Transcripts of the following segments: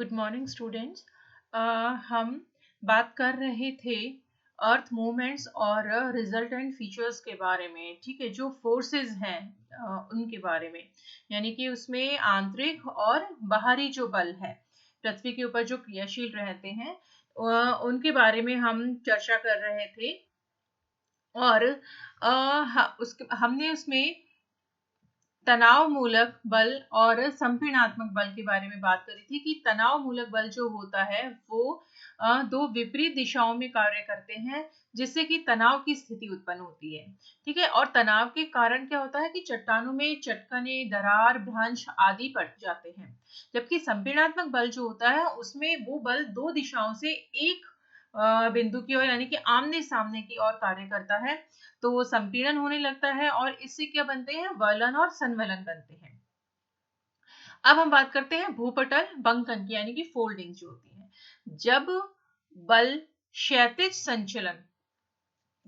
Good morning students. हम बात कर रहे थे अर्थ मूवमेंट्स और रिजल्टेंट फीचर्स के बारे में। ठीक है, जो फोर्सेस हैं उनके बारे में, यानी कि उसमें आंतरिक और बाहरी जो बल है पृथ्वी के ऊपर जो क्रियाशील रहते हैं उनके बारे में हम चर्चा कर रहे थे। और हमने उसमें तनाव मूलक बल और संपीड़नात्मक बल के बारे में बात करी थी कि तनाव मूलक बल जो होता है वो दो विपरीत दिशाओं में कार्य करते हैं, जिससे कि तनाव की स्थिति उत्पन्न होती है। ठीक है, और तनाव के कारण क्या होता है कि चट्टानों में चटकने, दरार, भ्रंश आदि पड़ जाते हैं। जबकि संपीड़नात्मक बल जो होता है उसमें वो बल दो दिशाओं से एक बिंदु की ओर, यानी कि आमने सामने की ओर कार्य करता है। तो वो संपीड़न होने लगता है और इससे क्या बनते हैं, वलन और संवलन बनते हैं। अब हम बात करते हैं भूपटल बंकन की, यानी कि फोल्डिंग जो होती है। जब बल क्षैतिज संचलन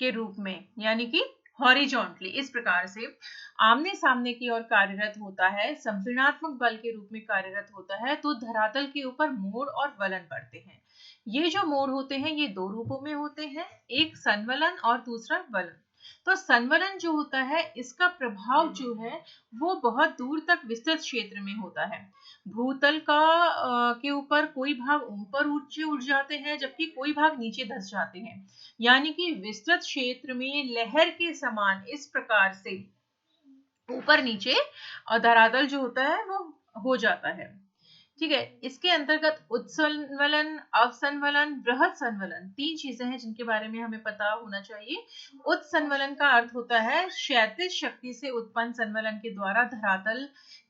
के रूप में, यानी कि हॉरिजॉन्टली इस प्रकार से आमने सामने की ओर कार्यरत होता है, संपीड़नात्मक बल के रूप में कार्यरत होता है, तो धरातल के ऊपर मोड़ और वलन पड़ते हैं। ये जो मोड़ होते हैं ये दो रूपों में होते हैं, एक संवलन और दूसरा वलन। तो संवलन जो होता है इसका प्रभाव जो है वो बहुत दूर तक विस्तृत क्षेत्र में होता है। भूतल का के ऊपर कोई भाग ऊपर ऊंचे उठ जाते हैं, जबकि कोई भाग नीचे धंस जाते हैं, यानी कि विस्तृत क्षेत्र में लहर के समान इस प्रकार से ऊपर नीचे और धरातल जो होता है वो हो जाता है। ठीक है, इसके अंतर्गत उत्संवलन, अवसंवलन, बृहद संवलन, तीन चीजें हैं जिनके बारे में हमें पता होना चाहिए। उत्संवलन का अर्थ होता है क्षैतिज शक्ति से उत्पन्न संवलन के द्वारा धरातल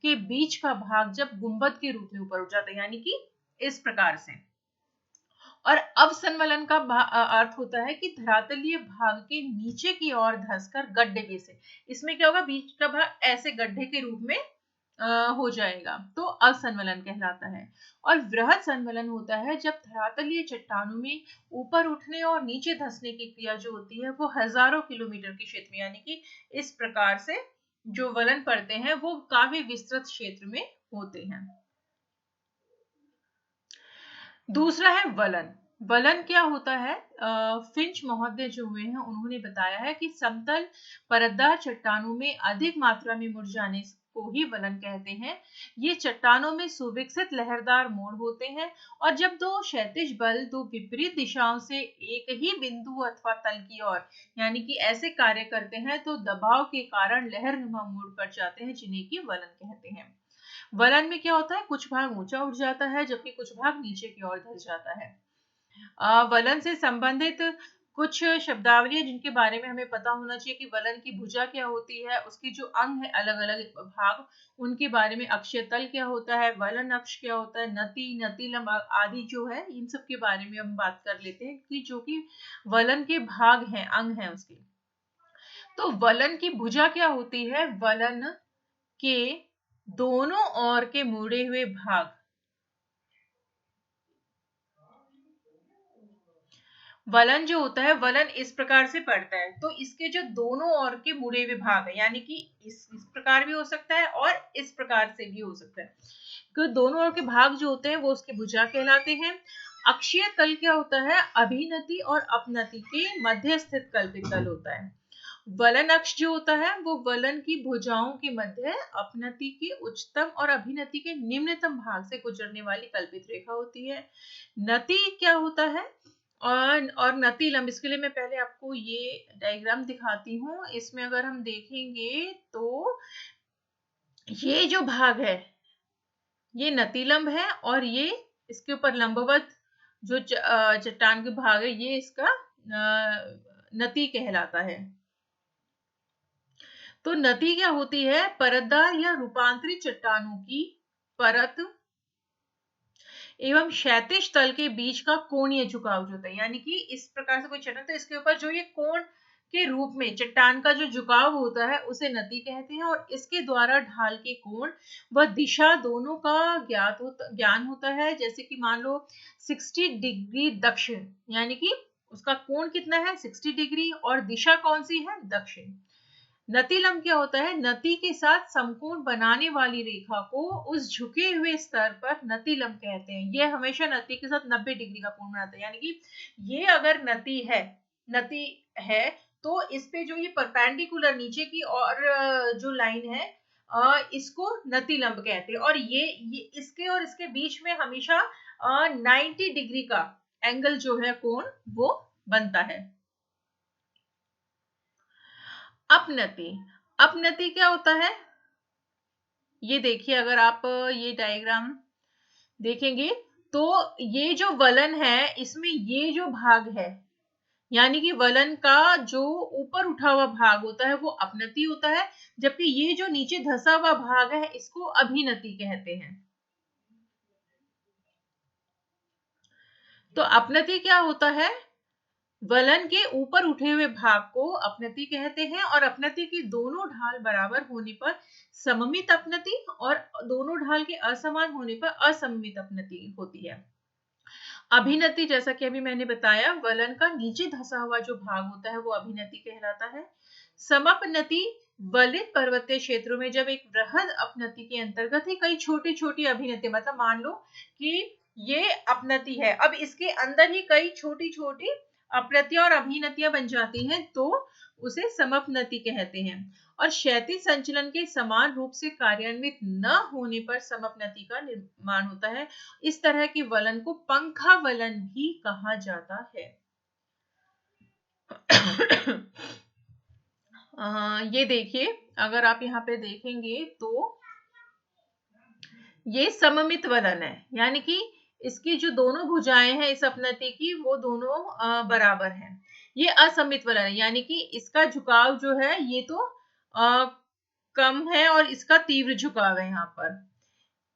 के बीच का भाग जब गुंबद के रूप में ऊपर उठ जाता है, यानी कि इस प्रकार से। और अवसंवलन का अर्थ होता है कि धरातलीय भाग के नीचे की ओर धंसकर गड्ढे से, इसमें क्या होगा, बीच का भाग ऐसे गड्ढे के रूप में हो जाएगा, तो असंवलन कहलाता है। और वृहद संवलन होता है जब धरातलीय चट्टानों में ऊपर उठने और नीचे धंसने की क्रिया जो होती है वो हजारों किलोमीटर के क्षेत्र में, यानी कि इस प्रकार से जो वलन पड़ते हैं वो काफी विस्तृत क्षेत्र में होते हैं। दूसरा है वलन। वलन क्या होता है, फिंच महोदय जो हुए हैं उन्होंने बताया है कि समतल परतदार चट्टानों में अधिक मात्रा में मुड़ जाने को ही वलन कहते हैं। ये चट्टानों में सुविकसित लहरदार मोड़ होते हैं, और जब दो क्षैतिज बल दो विपरीत दिशाओं से एक ही बिंदु अथवा तल की ओर, यानी कि ऐसे कार्य करते हैं, तो दबाव के कारण लहरनुमा मोड़ पड़ जाते हैं, जिन्हें की वलन कहते हैं। वलन में क्या होता है, कुछ भाग ऊंचा उठ जाता है जबकि कुछ भाग नीचे की ओर धंस जाता है। वलन से संबंधित कुछ शब्दावली है जिनके बारे में हमें पता होना चाहिए कि वलन की भुजा क्या होती है, उसकी जो अंग है अलग अलग भाग, उनके बारे में, अक्षीय तल क्या होता है, वलन अक्ष क्या होता है, नति, नतिलंब आदि जो है, इन सब के बारे में हम बात कर लेते हैं कि जो कि वलन के भाग हैं, अंग हैं उसके। तो वलन की भुजा क्या होती है, वलन के दोनों ओर के मुड़े हुए भाग, वलन जो होता है वलन इस प्रकार से पड़ता है, तो इसके जो दोनों ओर के मुड़े हुए भाग है, यानी कि इस प्रकार भी हो सकता है और इस प्रकार से भी हो सकता है, तो दोनों ओर के भाग जो होते हैं वो उसके भुजा कहलाते हैं। अक्षीय तल क्या होता है, अभिनति और अपनति के मध्य स्थित कल्पित तल होता है। वलन अक्ष जो होता है वो वलन की भुजाओं के मध्य अपनति के उच्चतम और अभिनति के निम्नतम भाग से गुजरने वाली कल्पित रेखा होती है। नति क्या होता है, और नति लंब, इसके लिए मैं पहले आपको ये डायग्राम दिखाती हूँ। इसमें अगर हम देखेंगे तो ये जो भाग है ये नतिलंब है, और ये इसके ऊपर लंबवत जो चट्टान के भाग है ये इसका नति कहलाता है। तो नति क्या होती है, परतदार या रूपांतरित चट्टानों की परत एवं क्षैतिज तल के बीच का कोणीय झुकाव जो होता है, यानी कि इस प्रकार से कोई चट्टान, तो इसके ऊपर जो ये कोण के रूप में चट्टान का जो झुकाव होता है उसे नति कहते हैं, और इसके द्वारा ढाल के कोण व दिशा दोनों का ज्ञान होता है। जैसे कि मान लो 60 डिग्री दक्षिण, यानी कि उसका कोण कितना है 60 डिग्री, और दिशा कौन सी है, दक्षिण। नतिलंब क्या होता है? नति के साथ समकोण बनाने वाली रेखा को उस झुके हुए स्तर पर नतिलंब कहते हैं। ये हमेशा नति के साथ 90 डिग्री का कोण बनाता है, यानी कि ये अगर नति है तो इस पे जो ये परपेंडिकुलर नीचे की और जो लाइन है इसको नतिलंब कहते हैं। और ये इसके और इसके बीच में हमेशा 90 डिग्री का एंगल जो है कोण वो बनता है। अपनति, अपनति क्या होता है? ये देखिए, अगर आप ये डायग्राम देखेंगे तो ये जो वलन है इसमें ये जो भाग है, यानी कि वलन का जो ऊपर उठा हुआ भाग होता है वो अपनति होता है, जबकि ये जो नीचे धसा हुआ भाग है इसको अभिनति कहते हैं। तो अपनति क्या होता है? वलन के ऊपर उठे हुए भाग को अपनति कहते हैं, और अपनति की दोनों ढाल बराबर होने पर सममित अपनति और दोनों ढाल के असमान होने पर असममित अपनति होती है। अभिनति, जैसा कि अभी मैंने बताया, वलन का नीचे धसा हुआ जो भाग होता है वो अभिनति कहलाता है। समपनति वलित पर्वतीय क्षेत्रों में जब एक वृहद अपनति के अंतर्गत ही कई छोटी छोटी अभिनति, मतलब मान लो कि ये अपनति है, अब इसके अंदर ही कई छोटी छोटी अपनतियां और अभिनतियां बन जाती हैं तो उसे समपनति कहते हैं। और क्षैतिज संचलन के समान रूप से कार्यान्वित न होने पर समपनति का निर्माण होता है। इस तरह के वलन को पंखा वलन भी कहा जाता है। ये देखिए, अगर आप यहाँ पे देखेंगे तो ये सममित वलन है, यानी कि इसकी जो दोनों भुजाएं हैं इस अपनति की वो दोनों बराबर हैं। ये असममित वलन है, यानी कि इसका झुकाव जो है ये तो कम है और इसका तीव्र झुकाव है यहाँ पर,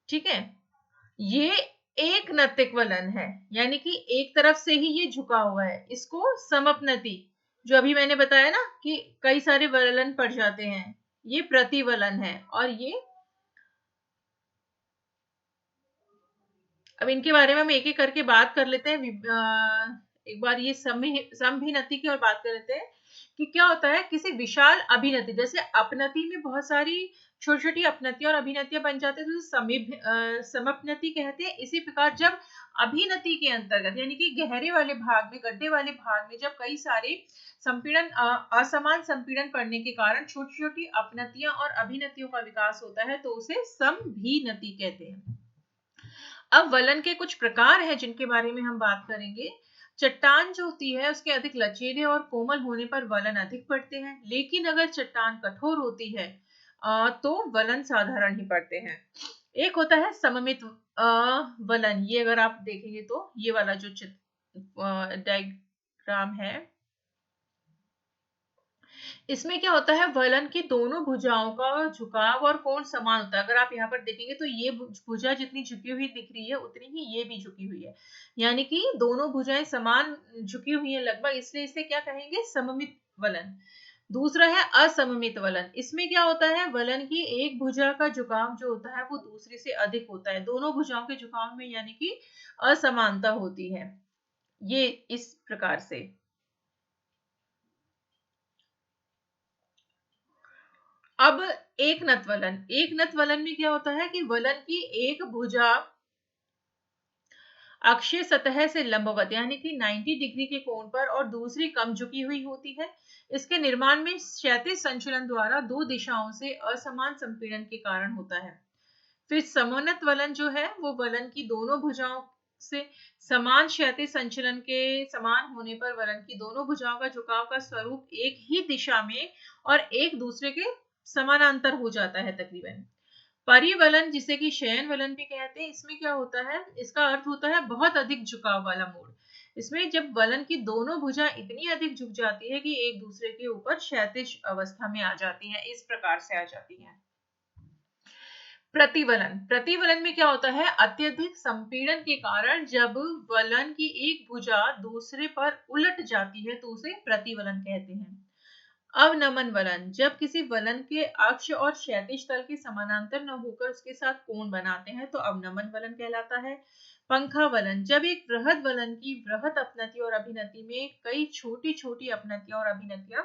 ठीक है। ये एक नतिक वलन है, यानी कि एक तरफ से ही ये झुका हुआ है। इसको समपनति, जो अभी मैंने बताया ना कि कई सारे वलन पड़ जाते हैं, ये प्रतिवलन है। और ये अब इनके बारे में हम एक एक करके बात कर लेते हैं। एक बार ये समभिनति की और बात कर लेते हैं कि क्या होता है किसी विशाल अभिनति, जैसे अपनति में बहुत सारी छोटी छोटी अपनति और अभिनतियां बन जाते हैं तो समपनति कहते हैं। इसी प्रकार जब अभिनति के अंतर्गत, यानी कि गहरे वाले भाग में, गड्ढे वाले भाग में जब कई सारे संपीड़न असमान संपीड़न पड़ने के कारण छोटी छोटी अपनतियां और अभिनतियों का विकास होता है तो उसे समभिनति कहते हैं। अब वलन के कुछ प्रकार हैं जिनके बारे में हम बात करेंगे। चट्टान जो होती है उसके अधिक लचीले और कोमल होने पर वलन अधिक पड़ते हैं, लेकिन अगर चट्टान कठोर होती है तो वलन साधारण ही पड़ते हैं। एक होता है सममित वलन, ये अगर आप देखेंगे तो ये वाला जो डायग्राम है इसमें क्या होता है, वलन की दोनों भुजाओं का झुकाव और कोण समान होता है। अगर आप यहाँ पर देखेंगे तो ये भुजा जितनी झुकी हुई दिख रही है उतनी ही ये भी झुकी हुई है, यानी कि दोनों भुजाएं समान झुकी हुई है लगभग, इसलिए इसे क्या कहेंगे, सममित वलन। दूसरा है असममित वलन। इसमें क्या होता है, वलन की एक भुजा का झुकाव जो होता है वो दूसरी से अधिक होता है, दोनों भुजाओं के झुकाव में यानी कि असमानता होती है। ये इस प्रकार से। अब एक नत वलन, एक नत वलन में क्या होता है कि वलन की एक भुजा अक्षीय सतह से लंबवत यानी कि 90 डिग्री के कोण पर और दूसरी कम झुकी हुई होती है। इसके निर्माण में क्षैतिज संचलन द्वारा दो दिशाओं से असमान संपीड़न के कारण होता है। फिर समोन्नत वलन जो है वो वलन की दोनों भुजाओं से समान क्षैतिज संचलन के समान होने पर वलन की दोनों भुजाओं का झुकाव का स्वरूप एक ही दिशा में और एक दूसरे के समानांतर हो जाता है तकरीबन। परिवलन, जिसे कि शयन वलन भी कहते हैं, इसमें क्या होता है, इसका अर्थ होता है बहुत अधिक झुकाव वाला मोड़। इसमें जब वलन की दोनों भुजा इतनी अधिक झुक जाती है कि एक दूसरे के ऊपर क्षैतिज अवस्था में आ जाती है, इस प्रकार से आ जाती है। प्रतिवलन, प्रतिवलन में क्या होता है, अत्यधिक संपीड़न के कारण जब वलन की एक भुजा दूसरे पर उलट जाती है तो उसे प्रतिवलन कहते हैं। अवनमन वलन, जब किसी वलन के अक्ष और क्षैतिज तल के समानांतर न होकर उसके साथ कोण बनाते हैं तो अवनमन वलन कहलाता है। पंखा वलन, जब एक वृहद वलन की वृहद अपनति और अभिनति में कई छोटी छोटी अपनतियां और अभिनतियां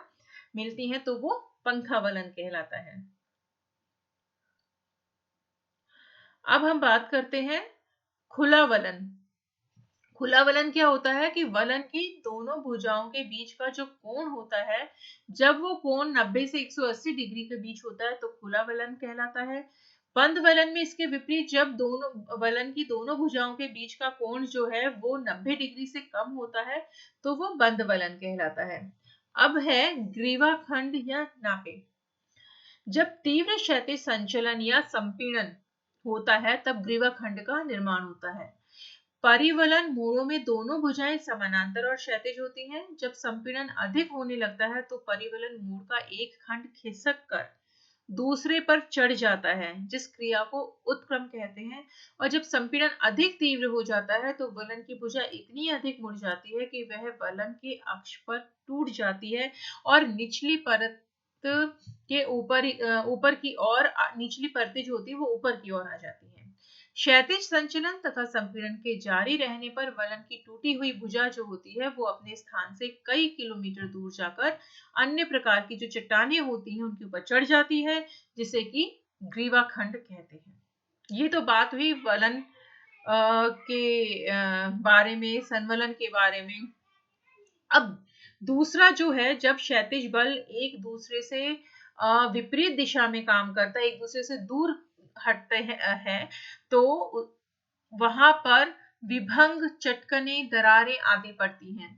मिलती हैं तो वो पंखावलन कहलाता है। अब हम बात करते हैं खुला वलन। खुला वलन क्या होता है कि वलन की दोनों भुजाओं के बीच का जो कोण होता है, जब वो कोण 90 से 180 डिग्री के बीच होता है तो खुला वलन कहलाता है। बंद वलन में इसके विपरीत जब दोनों वलन की दोनों भुजाओं के बीच का कोण जो है वो 90 डिग्री से कम होता है तो वो बंद वलन कहलाता है। अब है ग्रीवाखंड या नापे। जब तीव्र क्षैतिज संचलन या संपीड़न होता है तब ग्रीवाखंड का निर्माण होता है। परिवलन मोड़ों में दोनों भुजाएं समानांतर और क्षैतिज होती हैं। जब संपीड़न अधिक होने लगता है तो परिवलन मोड़ का एक खंड खिसक कर दूसरे पर चढ़ जाता है, जिस क्रिया को उत्क्रम कहते हैं। और जब संपीड़न अधिक तीव्र हो जाता है तो वलन की भुजा इतनी अधिक मुड़ जाती है कि वह वलन के अक्ष पर टूट जाती है और निचली परत के ऊपर की ओर निचली परतें जो होती है वो ऊपर की ओर आ जाती है। क्षैतिज संचलन तथा संपीड़न के जारी रहने पर वलन की टूटी हुई भुजा जो होती है वो अपने स्थान से कई किलोमीटर दूर जाकर अन्य प्रकार की जो चट्टानें होती हैं उनके ऊपर चढ़ जाती है, जिसे कि ग्रीवाखंड कहते हैं। ये तो बात हुई वलन के बारे में, संवलन के बारे में। अब दूसरा जो है, जब क्षैतिज बल एक दूसरे से विपरीत दिशा में काम करता है, एक दूसरे से दूर हटते हैं तो वहां पर विभंग, चटकने, दरारें आदि पड़ती हैं।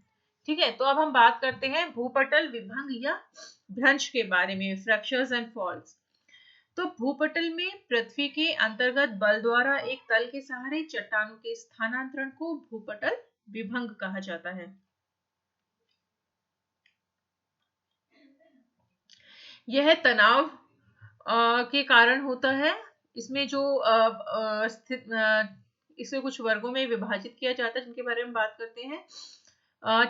ठीक है, तो अब हम बात करते हैं भूपटल, विभंग या भ्रंश के बारे में, फ्रैक्चर्स एंड फॉल्स। तो भूपटल में पृथ्वी के अंतर्गत बल द्वारा एक तल के सहारे चट्टानों के स्थानांतरण को भूपटल विभंग कहा जाता है। यह तनाव के कारण होता है। इसमें जो इसे कुछ वर्गों में विभाजित किया जाता है जिनके बारे में बात करते हैं।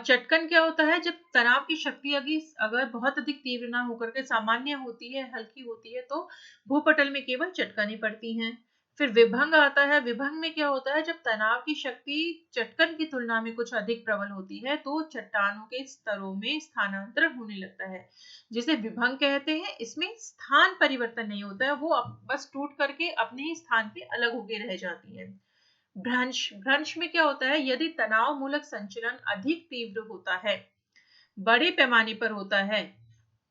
चटकन क्या होता है, जब तनाव की शक्ति अगर बहुत अधिक तीव्र ना होकर के सामान्य होती है, हल्की होती है, तो भूपटल में केवल चटकनें पड़ती हैं। फिर विभंग आता है। विभंग में क्या होता है, जब तनाव की शक्ति चटकन की तुलना में कुछ अधिक प्रबल होती है तो चट्टानों के स्तरों में स्थानांतरण होने लगता है, जिसे विभंग कहते हैं। इसमें स्थान परिवर्तन नहीं होता है, वो बस टूट करके अपने ही स्थान पे अलग होके रह जाती है। भ्रंश, भ्रंश में क्या होता है, यदि तनाव मूलक संचलन अधिक तीव्र होता है, बड़े पैमाने पर होता है,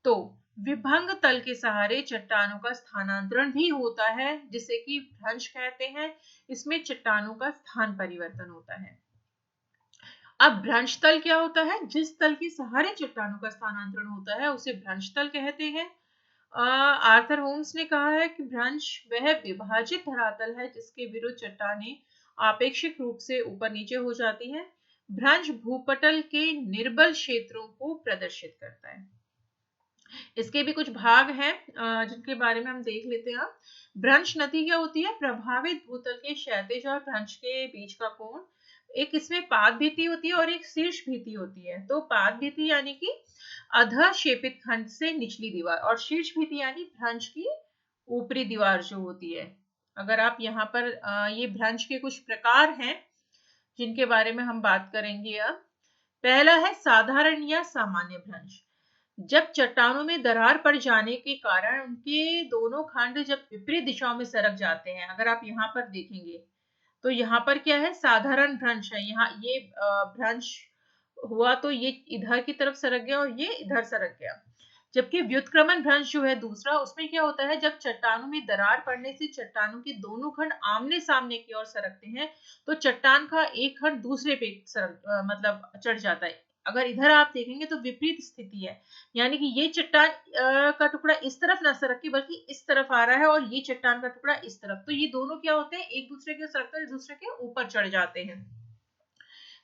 तो विभंग तल के सहारे चट्टानों का स्थानांतरण भी होता है, जिसे कि भ्रंश कहते हैं। इसमें चट्टानों का स्थान परिवर्तन होता है। अब भ्रंश तल क्या होता है, जिस तल के सहारे चट्टानों का स्थानांतरण होता है उसे भ्रंश तल कहते हैं। आर्थर होम्स ने कहा है कि भ्रंश वह विभाजित धरातल है जिसके विरुद्ध चट्टानें आपेक्षिक रूप से ऊपर नीचे हो जाती है। भ्रंश भूपटल के निर्बल क्षेत्रों को प्रदर्शित करता है। इसके भी कुछ भाग हैं जिनके बारे में हम देख लेते हैं। भ्रंश नति क्या होती है, प्रभावित भूतल के क्षैतिज और भ्रंश के बीच का कोण। एक इसमें पाद भीति होती है और एक शीर्ष भीति होती है। तो पाद भीति यानी कि अधःक्षेपित खंड से निचली दीवार, और शीर्ष भीति यानी भ्रंश की ऊपरी दीवार जो होती है। अगर आप यहाँ पर ये भ्रंश के कुछ प्रकार हैं जिनके बारे में हम बात करेंगे अब। पहला है साधारण या सामान्य भ्रंश। जब चट्टानों में दरार पड़ जाने के कारण उनके दोनों खंड जब विपरीत दिशाओं में सरक जाते हैं, अगर आप यहाँ पर देखेंगे तो यहाँ पर क्या है, साधारण भ्रंश है। यहाँ ये भ्रंश हुआ तो ये इधर की तरफ सरक गया और ये इधर सरक गया। जबकि व्युत्क्रमण भ्रंश जो है दूसरा, उसमें क्या होता है, जब चट्टानों में दरार पड़ने से चट्टानों के दोनों खंड आमने सामने की ओर सरकते हैं तो चट्टान का एक खंड दूसरे पे मतलब चढ़ जाता है। अगर इधर आप देखेंगे तो विपरीत स्थिति है, यानी कि ये चट्टान का टुकड़ा इस तरफ ना सरक के बल्कि इस तरफ आ रहा है और ये चट्टान का टुकड़ा इस तरफ। तो ये दोनों क्या होते हैं, एक दूसरे के सरकते एक दूसरे के ऊपर चढ़ जाते हैं,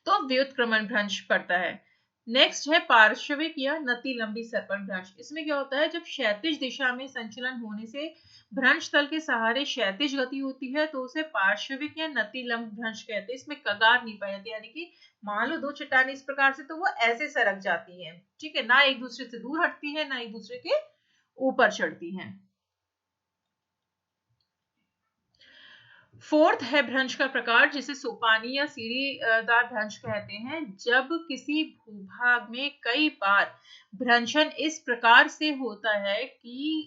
तो व्युत्क्रमण भ्रंश पड़ता है। नेक्स्ट है पार्श्विक या नति लंबी सर्पण भ्रंश। इसमें क्या होता है, जब क्षैतिज दिशा में संचलन होने से भ्रंश तल के सहारे क्षैतिज गति होती है तो उसे पार्श्विक या नति लंब भ्रंश कहते हैं। इसमें कगार नहीं पाई जाती, यानी कि मान लो दो चट्टानें इस प्रकार से तो वो ऐसे सरक जाती है, ठीक है, ना एक दूसरे से दूर हटती है ना एक दूसरे के ऊपर चढ़ती हैं। फोर्थ है भ्रंश का प्रकार, जिसे सोपानी या सीढ़ीदार भ्रंश कहते हैं। जब किसी भूभाग में कई बार भ्रंशन इस प्रकार से होता है कि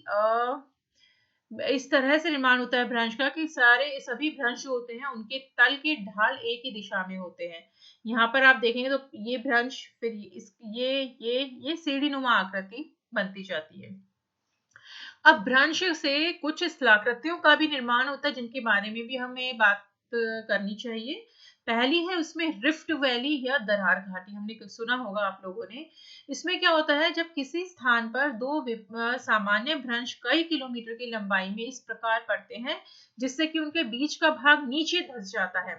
इस तरह से निर्माण होता है भ्रंश का कि सभी भ्रंश जो होते हैं उनके तल के ढाल एक ही दिशा में होते हैं। यहाँ पर आप देखेंगे तो ये भ्रंश, फिर ये सीढ़ी नुमा आकृति बनती जाती है। अब भ्रंश से कुछ स्थलाकृतियों का भी निर्माण होता है, जिनके बारे में भी हमें बात करनी चाहिए। पहली है उसमें रिफ्ट वैली या दरार घाटी, हमने सुना होगा आप लोगों ने। इसमें क्या होता है, जब किसी स्थान पर दो सामान्य भ्रंश कई किलोमीटर की लंबाई में इस प्रकार पड़ते हैं जिससे कि उनके बीच का भाग नीचे धंस जाता है,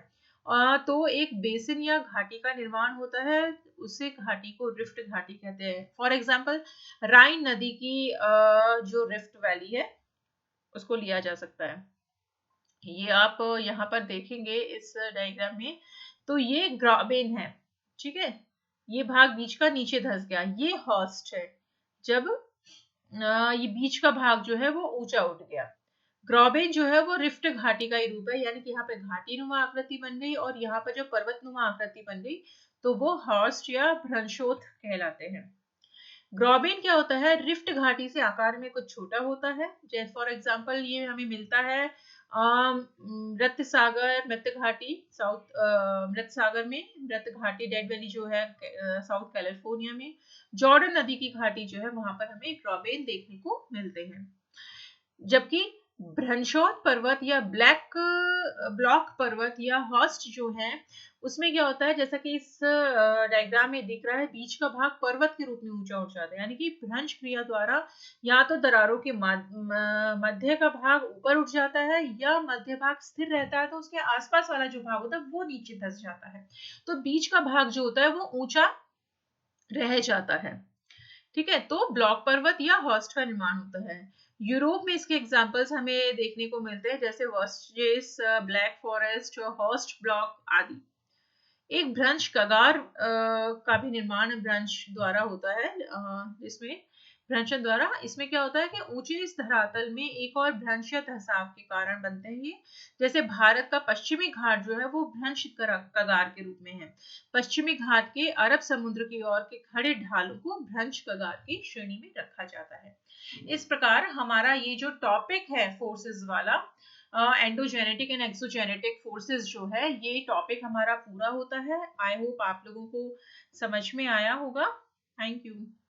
तो एक बेसिन या घाटी का निर्माण होता है। उसे घाटी को रिफ्ट घाटी कहते हैं। फॉर एग्जाम्पल राइन नदी की जो रिफ्ट वैली है उसको लिया जा सकता है। ये आप यहाँ पर देखेंगे इस डायग्राम में, तो ये ग्राबेन है, ठीक है। ये भाग बीच का नीचे धंस गया, ये हॉस्ट है। जब ये बीच का भाग जो है वो ऊंचा उठ गया। ग्राबेन जो है वो रिफ्ट घाटी का ही रूप है, यानी कि यहाँ पे घाटी नुमा आकृति बन गई और यहाँ पर जो पर्वत नुमा आकृति बन गई तो वो हॉस्ट या भ्रंशोथ कहलाते हैं। ग्राबेन क्या होता है, रिफ्ट घाटी से आकार में कुछ छोटा होता है। जैसे फॉर एग्जांपल ये हमें मिलता है मृत सागर, मृत घाटी साउथ, मृत सागर में, मृत घाटी डेड वैली जो है साउथ कैलिफोर्निया में, जॉर्डन नदी की घाटी जो है वहां पर हमें ग्राबेन देखने को मिलते हैं। जबकि भ्रंशोत पर्वत या ब्लॉक पर्वत या हॉस्ट जो है उसमें क्या होता है, जैसा कि इस डायग्राम में दिख रहा है, बीच का भाग पर्वत के रूप में ऊंचा उठ जाता है। यानी कि भ्रंश क्रिया द्वारा या तो दरारों के मध्य का भाग ऊपर उठ जाता है या मध्य भाग स्थिर रहता है तो उसके आसपास वाला जो भाग होता है वो नीचे धंस जाता है, तो बीच का भाग जो होता है वो ऊंचा रह जाता है। ठीक है, तो ब्लॉक पर्वत या हॉस्ट का निर्माण होता है। यूरोप में इसके एग्जांपल्स हमें देखने को मिलते हैं, जैसे वर्स्जेस, ब्लैक फॉरेस्ट, हॉस्ट ब्लॉक आदि। एक भ्रंश कगार का भी निर्माण भ्रंश द्वारा होता है, जिसमें भ्रंशन द्वारा इसमें क्या होता है कि ऊंचे इस धरातल में एक और भ्रंश या धसाव के कारण बनते हैं ये। जैसे भारत का पश्चिमी घाट जो है वो भ्रंश कगार के रूप में है। पश्चिमी घाट के अरब समुद्र की ओर के खड़े ढालों को भ्रंश कगार की श्रेणी में रखा जाता है। इस प्रकार हमारा ये जो टॉपिक है फोर्सेस वाला, एंडोजेनेटिक एंड एक्सोजेनेटिक फोर्सेस जो है, ये टॉपिक हमारा पूरा होता है। आई होप आप लोगों को समझ में आया होगा। Thank you.